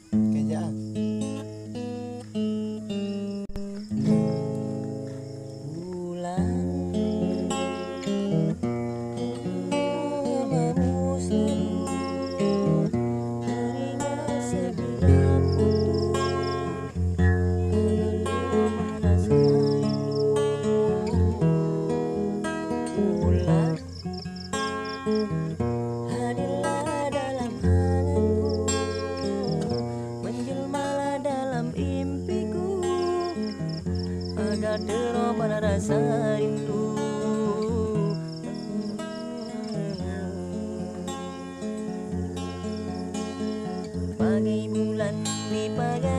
Kayaknya bulan memusnahmu teringat setiap waktu agar merasa rindu. Bulan hadirlah dalam anganku, menjelmalah dalam impiku agar terobati rasa rindu. Bagai bulan di pagi